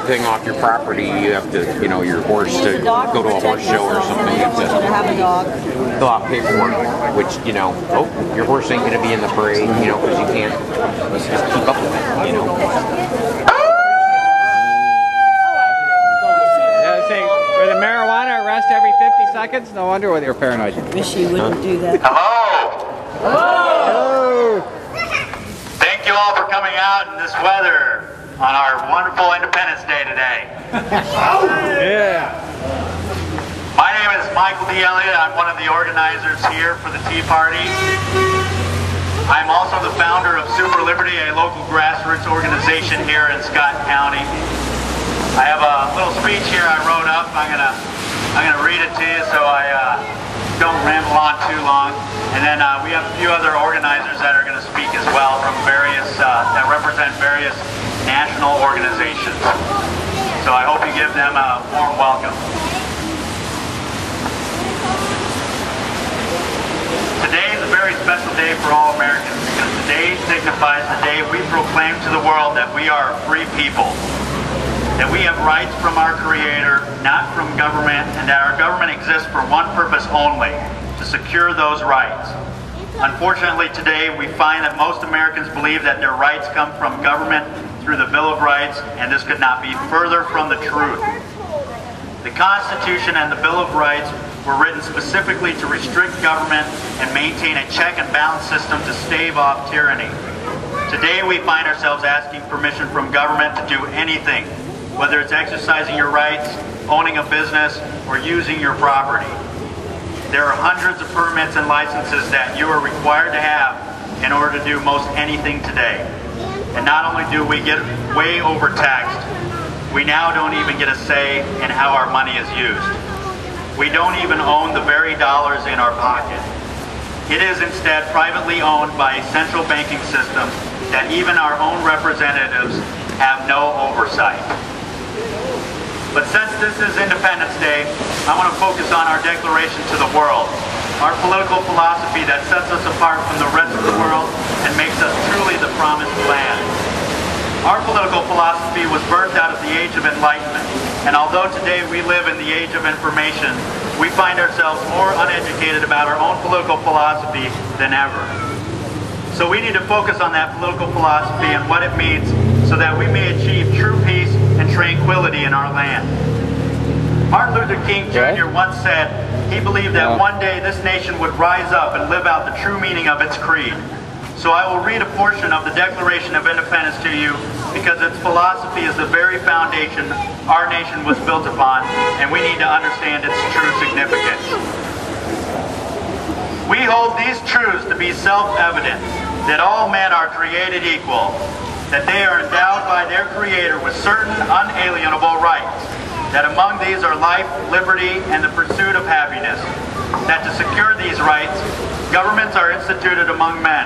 thing off your property, you have to, you know, your horse to go to a horse show or something. You have to have a dog. Fill out paperwork, which, you know, oh, your horse ain't going to be in the parade, you know, because you can't just keep up with it, you know. With a marijuana arrest every 50 seconds? No wonder why they were paranoid. Wish you wouldn't do that. Hello! Hello! Thank you all for coming out in this weather on our wonderful Independence Day today. Yeah. My name is Michael D. Elliott. I'm one of the organizers here for the Tea Party. I'm also the founder of Super Liberty, a local grassroots organization here in Scott County. I have a little speech here I wrote up. I'm gonna read it to you so I don't ramble on too long. And then we have a few other organizers that are going to speak as well from various that represent various national organizations. So I hope you give them a warm welcome. Today is a very special day for all Americans because today signifies the day we proclaim to the world that we are a free people. That we have rights from our Creator, not from government, and that our government exists for one purpose only, to secure those rights. Unfortunately today, we find that most Americans believe that their rights come from government through the Bill of Rights, and this could not be further from the truth. The Constitution and the Bill of Rights were written specifically to restrict government and maintain a check and balance system to stave off tyranny. Today we find ourselves asking permission from government to do anything, whether it's exercising your rights, owning a business, or using your property. There are hundreds of permits and licenses that you are required to have in order to do most anything today. And not only do we get way overtaxed, we now don't even get a say in how our money is used. We don't even own the very dollars in our pocket. It is instead privately owned by a central banking system that even our own representatives have no oversight. But since this is Independence Day, I want to focus on our declaration to the world, our political philosophy that sets us apart from the rest of the world and makes us truly the promised land. Our political philosophy was birthed out of the Age of Enlightenment, and although today we live in the age of information, we find ourselves more uneducated about our own political philosophy than ever. So we need to focus on that political philosophy and what it means so that we may achieve true peace and tranquility in our land. Martin Luther King Jr. once said he believed that one day this nation would rise up and live out the true meaning of its creed. So I will read a portion of the Declaration of Independence to you because its philosophy is the very foundation our nation was built upon, and we need to understand its true significance. We hold these truths to be self-evident, that all men are created equal, that they are endowed by their Creator with certain unalienable rights, that among these are life, liberty, and the pursuit of happiness, that to secure these rights, governments are instituted among men,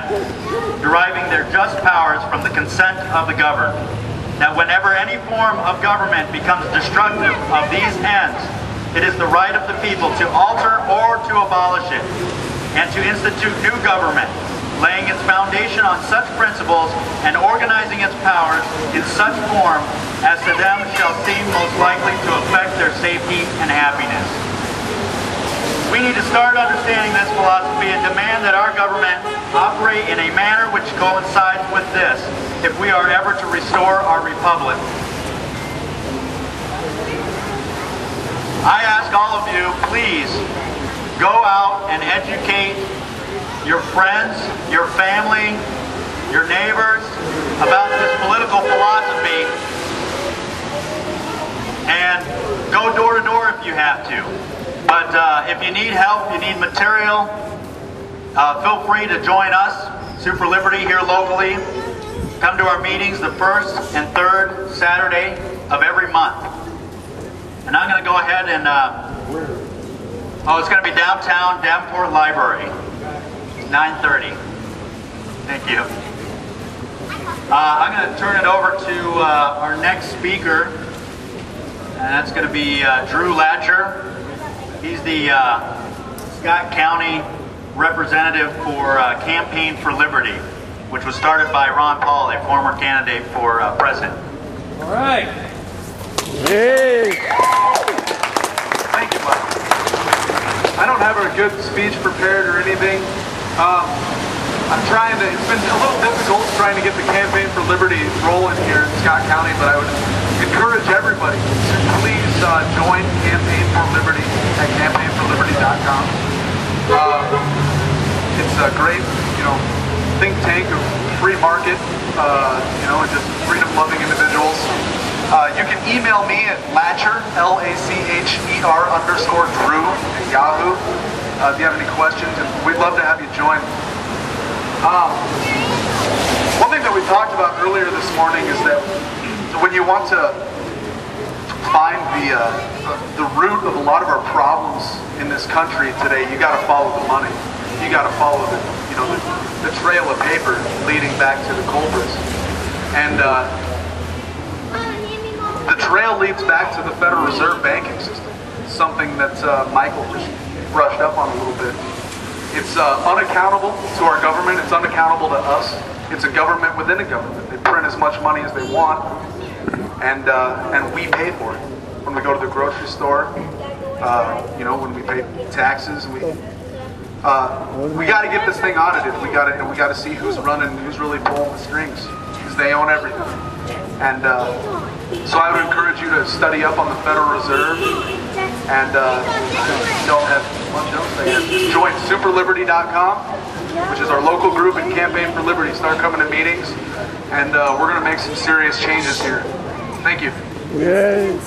deriving their just powers from the consent of the governed, that whenever any form of government becomes destructive of these ends, it is the right of the people to alter or to abolish it, and to institute new government, laying its foundation on such principles and organizing its powers in such form as to them shall seem most likely to affect their safety and happiness. We need to start understanding this philosophy and demand that our government operate in a manner which coincides with this, if we are ever to restore our republic. I ask all of you, please, go out and educate your friends, your family, your neighbors about this political philosophy, and go door to door if you have to. But if you need help, you need material, feel free to join us, Super Liberty, here locally. Come to our meetings the first and third Saturday of every month. And I'm going to go ahead and, it's going to be downtown Davenport Library, 9:30. Thank you. I'm going to turn it over to our next speaker, and that's going to be Drew Lacher. He's the Scott County representative for Campaign for Liberty, which was started by Ron Paul, a former candidate for president. All right. Thank you, Mike. I don't have a good speech prepared or anything. I'm trying to, it's been a little difficult trying to get the Campaign for Liberty rolling here in Scott County, but I would encourage everybody to please join Campaign for Liberty at campaignforliberty.com. It's a great, think tank of free market, and just freedom-loving individuals. You can email me at Lacher, L-A-C-H-E-R _Drew at Yahoo if you have any questions, and we'd love to have you join. One thing that we talked about earlier this morning is that when you want to find the root of a lot of our problems in this country today, you got to follow the money. You got to follow the trail of paper leading back to the culprits. And the trail leads back to the Federal Reserve banking system, something that Michael just brushed up on a little bit. It's unaccountable to our government. It's unaccountable to us. It's a government within a government. They print as much money as they want, and we pay for it. When we go to the grocery store, when we pay taxes, we got to get this thing audited. We got to see who's running, who's really pulling the strings, because they own everything. And so I would encourage you to study up on the Federal Reserve, and don't have much else to add. Just join superliberty.com, which is our local group in Campaign for Liberty. Start coming to meetings, and we're going to make some serious changes here. Thank you. Yes.